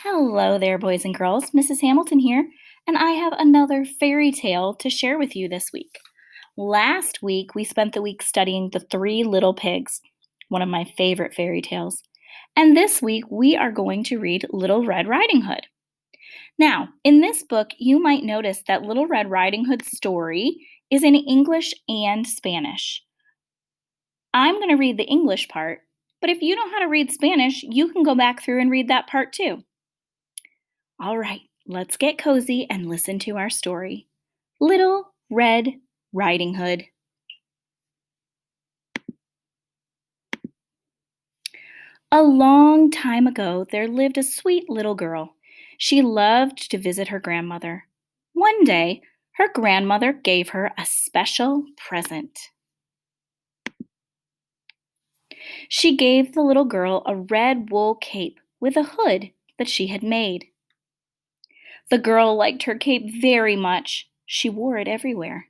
Hello there, boys and girls. Mrs. Hamilton here, and I have another fairy tale to share with you this week. Last week, we spent the week studying The Three Little Pigs, one of my favorite fairy tales. And this week, we are going to read Little Red Riding Hood. Now, in this book, you might notice that Little Red Riding Hood's story is in English and Spanish. I'm going to read the English part, but if you know how to read Spanish, you can go back through and read that part too. All right, let's get cozy and listen to our story. Little Red Riding Hood. A long time ago, there lived a sweet little girl. She loved to visit her grandmother. One day, her grandmother gave her a special present. She gave the little girl a red wool cape with a hood that she had made. The girl liked her cape very much. She wore it everywhere.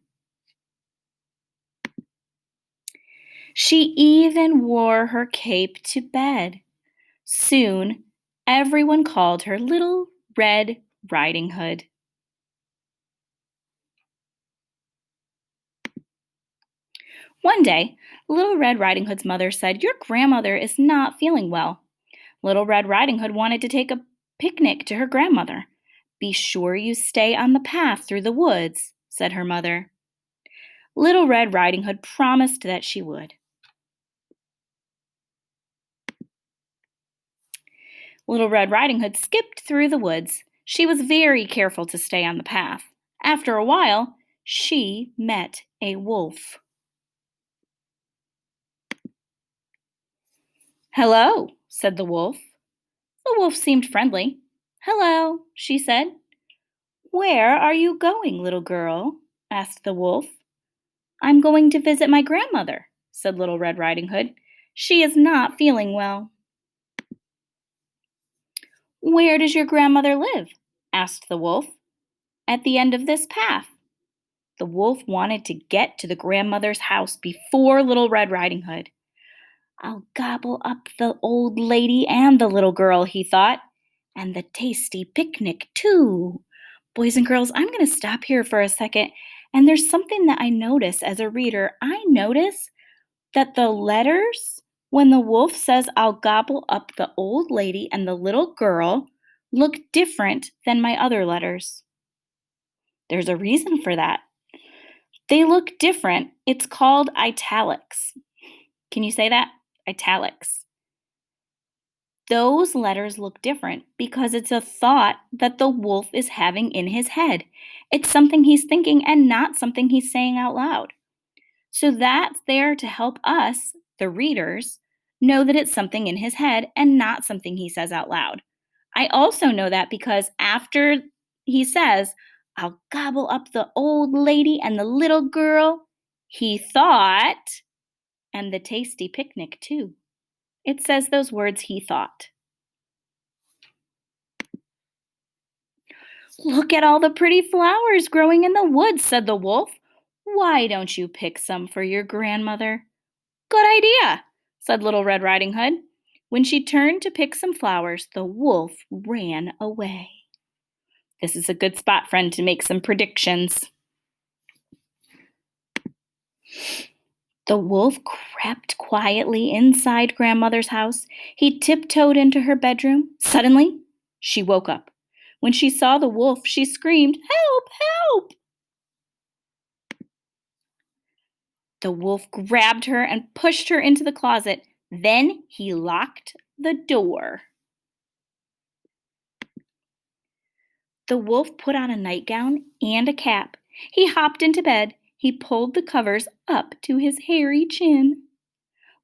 She even wore her cape to bed. Soon, everyone called her Little Red Riding Hood. One day, Little Red Riding Hood's mother said, "Your grandmother is not feeling well." Little Red Riding Hood wanted to take a picnic to her grandmother. "Be sure you stay on the path through the woods," said her mother. Little Red Riding Hood promised that she would. Little Red Riding Hood skipped through the woods. She was very careful to stay on the path. After a while, she met a wolf. "Hello," said the wolf. The wolf seemed friendly. "Hello," she said. "Where are you going, little girl?" asked the wolf. "I'm going to visit my grandmother," said Little Red Riding Hood. "She is not feeling well." "Where does your grandmother live?" asked the wolf. "At the end of this path." The wolf wanted to get to the grandmother's house before Little Red Riding Hood. "I'll gobble up the old lady and the little girl," he thought, "and the tasty picnic, too." Boys and girls, I'm going to stop here for a second. And there's something that I notice as a reader. I notice that the letters, when the wolf says, "I'll gobble up the old lady and the little girl," look different than my other letters. There's a reason for that. They look different. It's called italics. Can you say that? Italics. Those letters look different because it's a thought that the wolf is having in his head. It's something he's thinking and not something he's saying out loud. So that's there to help us, the readers, know that it's something in his head and not something he says out loud. I also know that because after he says, "I'll gobble up the old lady and the little girl," he thought, "and the tasty picnic, too." It says those words he thought. "Look at all the pretty flowers growing in the woods," said the wolf. "Why don't you pick some for your grandmother?" "Good idea," said Little Red Riding Hood. When she turned to pick some flowers, the wolf ran away. This is a good spot, friend, to make some predictions. The wolf crept quietly inside Grandmother's house. He tiptoed into her bedroom. Suddenly, she woke up. When she saw the wolf, she screamed, "Help! Help!" The wolf grabbed her and pushed her into the closet. Then he locked the door. The wolf put on a nightgown and a cap. He hopped into bed. He pulled the covers up to his hairy chin.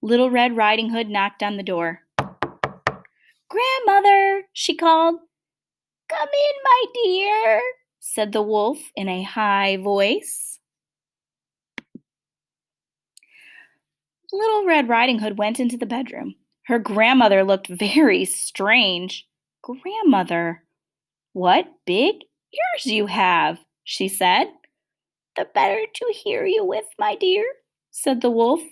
Little Red Riding Hood knocked on the door. "Grandmother," she called. "Come in, my dear," said the wolf in a high voice. Little Red Riding Hood went into the bedroom. Her grandmother looked very strange. "Grandmother, what big ears you have," she said. "The better to hear you with, my dear," said the wolf.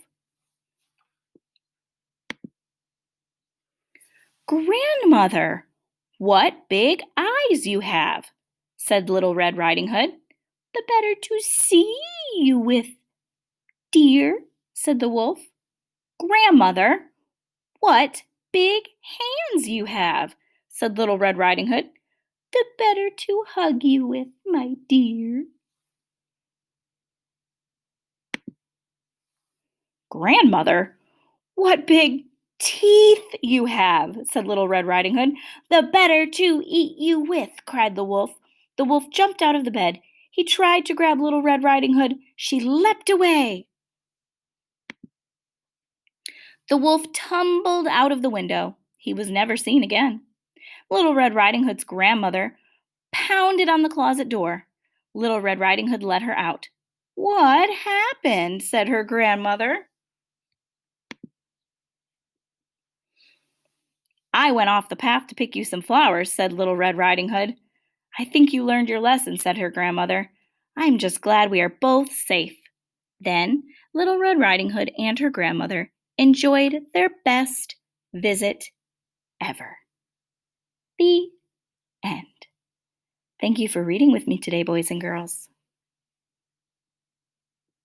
"Grandmother, "What big eyes you have," said Little Red Riding Hood. "The better to see you with, dear," said the wolf. "Grandmother, what big hands you have," said Little Red Riding Hood. "The better to hug you with, my dear." "Grandmother, what big teeth you have," said Little Red Riding Hood. "The better to eat you with," cried the wolf. The wolf jumped out of the bed. He tried to grab Little Red Riding Hood. She leapt away. The wolf tumbled out of the window. He was never seen again. Little Red Riding Hood's grandmother pounded on the closet door. Little Red Riding Hood let her out. "What happened?" said her grandmother. "I went off the path to pick you some flowers," said Little Red Riding Hood. "I think you learned your lesson," said her grandmother. "I'm just glad we are both safe." Then Little Red Riding Hood and her grandmother enjoyed their best visit ever. The end. Thank you for reading with me today, boys and girls.